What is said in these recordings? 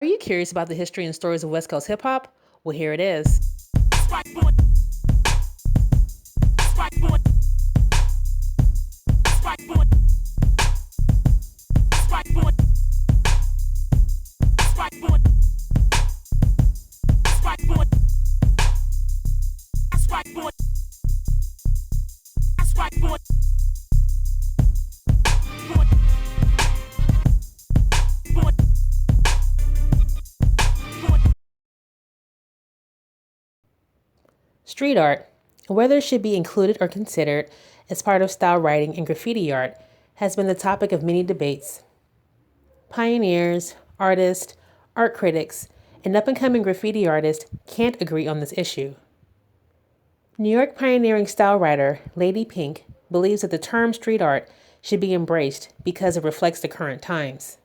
Are you curious about the history and stories of West Coast hip hop? Well, here it is. Street art, whether it should be included or considered as part of style writing and graffiti art, has been the topic of many debates. Pioneers, artists, art critics, and up and coming graffiti artists can't agree on this issue. New York pioneering style writer Lady Pink believes that the term street art should be embraced because it reflects the current times.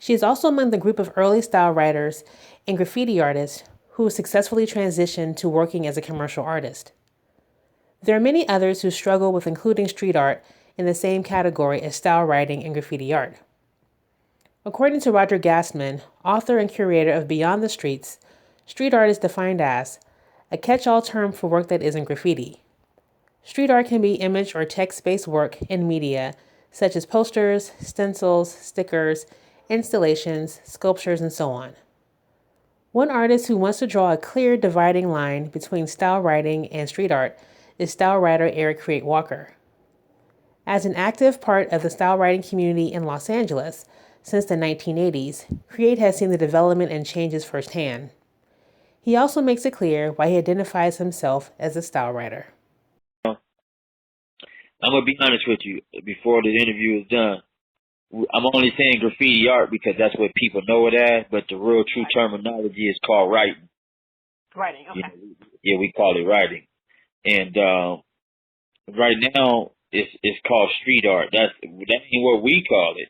She is also among the group of early style writers and graffiti artists who successfully transitioned to working as a commercial artist. There are many others who struggle with including street art in the same category as style writing and graffiti art. According to Roger Gassman, author and curator of Beyond the Streets, street art is defined as a catch-all term for work that isn't graffiti. Street art can be image or text-based work in media, such as posters, stencils, stickers, installations, sculptures, and so on. One artist who wants to draw a clear dividing line between style writing and street art is style writer Eric Cre8 Walker. As an active part of the style writing community in Los Angeles since the 1980s, Cre8 has seen the development and changes firsthand. He also makes it clear why he identifies himself as a style writer. I'm going to be honest with you before the interview is done. I'm only saying graffiti art because that's what people know it as, but the real true terminology is called writing. Writing, okay. Yeah, we call it writing. And right now, it's called street art. That ain't what we call it.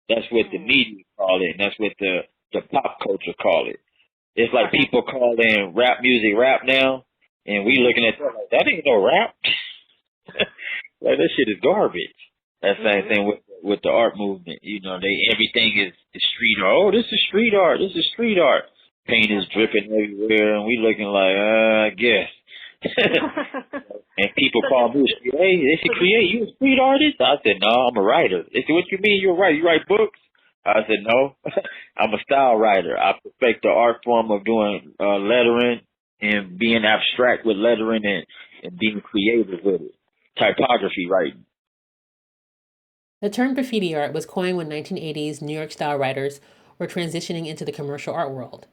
That's what the media call it, and that's what the pop culture call it. It's like people calling rap music rap now, and we looking at that like, that ain't no rap. Like, that shit is garbage. That same thing with the art movement. You know, everything is street art. Oh, this is street art. This is street art. Paint is dripping everywhere, and we looking like, I guess. And people call me, hey, they should Cre8. You a street artist? I said, no, I'm a writer. They said, what you mean you're a writer? You write books? I said, no, I'm a style writer. I perfect the art form of doing lettering and being abstract with lettering and being creative with it. Typography writing. The term graffiti art was coined when 1980s New York style writers were transitioning into the commercial art world.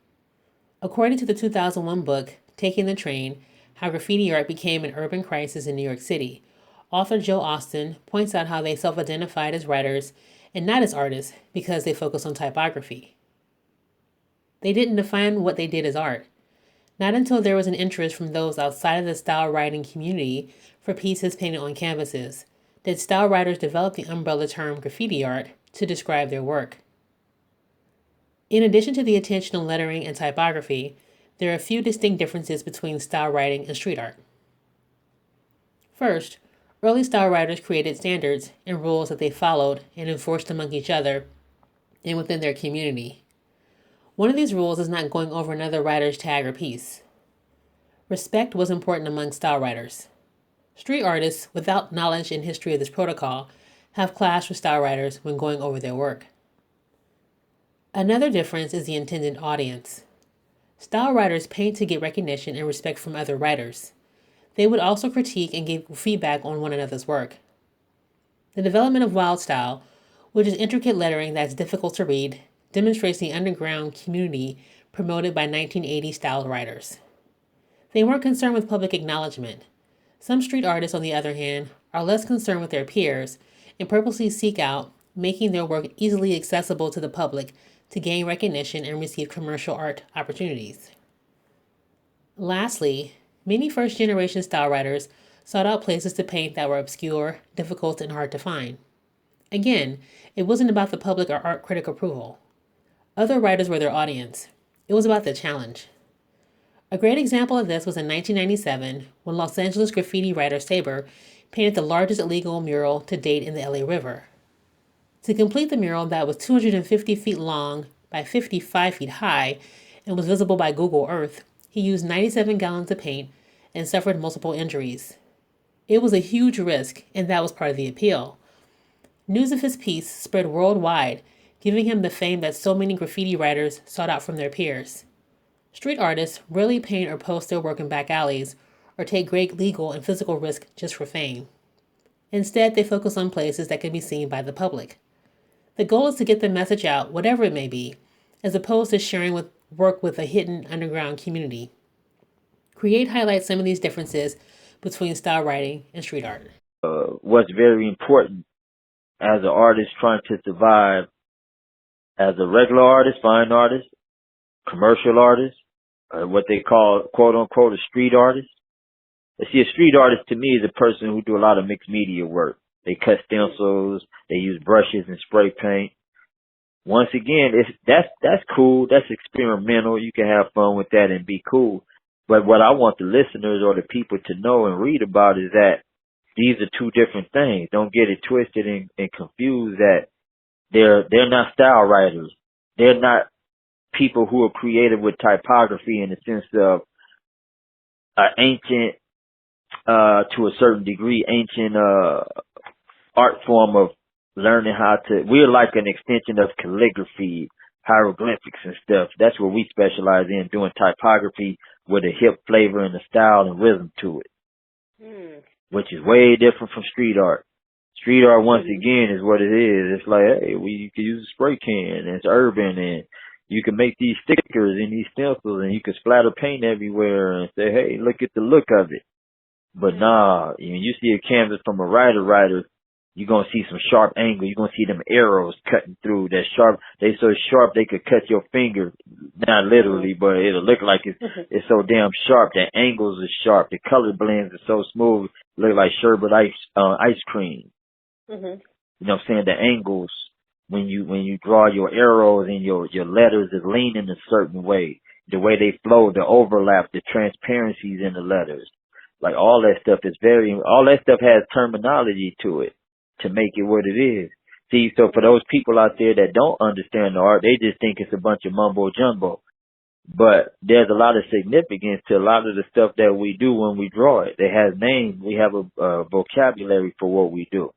According to the 2001 book, Taking the Train, How Graffiti Art Became an Urban Crisis in New York City, author Joe Austin points out how they self-identified as writers and not as artists because they focus on typography. They didn't define what they did as art. Not until there was an interest from those outside of the style writing community for pieces painted on canvases did style writers develop the umbrella term graffiti art to describe their work. In addition to the intentional lettering and typography, there are a few distinct differences between style writing and street art. First, early style writers created standards and rules that they followed and enforced among each other and within their community. One of these rules is not going over another writer's tag or piece. Respect was important among style writers. Street artists, without knowledge and history of this protocol, have clashed with style writers when going over their work. Another difference is the intended audience. Style writers paint to get recognition and respect from other writers. They would also critique and give feedback on one another's work. The development of wild style, which is intricate lettering that's difficult to read, demonstrates the underground community promoted by 1980 style writers. They weren't concerned with public acknowledgement. Some street artists, on the other hand, are less concerned with their peers and purposely seek out making their work easily accessible to the public to gain recognition and receive commercial art opportunities. Lastly, many first-generation style writers sought out places to paint that were obscure, difficult, and hard to find. Again, it wasn't about the public or art critic approval. Other writers were their audience. It was about the challenge. A great example of this was in 1997 when Los Angeles graffiti writer Saber painted the largest illegal mural to date in the LA River. To complete the mural that was 250 feet long, by 55 feet high and was visible by Google Earth, he used 97 gallons of paint and suffered multiple injuries. It was a huge risk, and that was part of the appeal. News of his piece spread worldwide, giving him the fame that so many graffiti writers sought out from their peers. Street artists rarely paint or post their work in back alleys or take great legal and physical risk just for fame. Instead, they focus on places that can be seen by the public. The goal is to get the message out, whatever it may be, as opposed to sharing work with a hidden underground community. Cre8 highlights some of these differences between style writing and street art. What's very important as an artist trying to survive as a regular artist, fine artist, commercial artist, what they call quote unquote a street artist. See, a street artist to me is a person who do a lot of mixed media work. They cut stencils, they use brushes and spray paint. Once again, that's cool, that's experimental. You can have fun with that and be cool. But what I want the listeners or the people to know and read about is that these are two different things. Don't get it twisted and confused that they're not style writers. They're not people who are creative with typography in the sense of ancient, to a certain degree, ancient art form of learning how to. We're like an extension of calligraphy, hieroglyphics and stuff. That's what we specialize in, doing typography with a hip flavor and a style and rhythm to it, which is way different from street art. Street art, once again, is what it is. It's like, hey, you can use a spray can, and it's urban, and you can make these stickers and these stencils, and you can splatter paint everywhere and say, hey, look at the look of it. But nah, when you see a canvas from a writer, you're going to see some sharp angles. You're going to see them arrows cutting through that sharp. They so sharp they could cut your finger. Not literally, but it'll look like it's so damn sharp. The angles are sharp. The color blends are so smooth. Look like sherbet ice cream. You know what I'm saying? The angles, when you draw your arrows and your letters is leaning a certain way. The way they flow, the overlap, the transparencies in the letters. Like all that stuff has terminology to it to make it what it is. See, so for those people out there that don't understand the art, they just think it's a bunch of mumbo jumbo. But there's a lot of significance to a lot of the stuff that we do when we draw it. It has names. We have a vocabulary for what we do.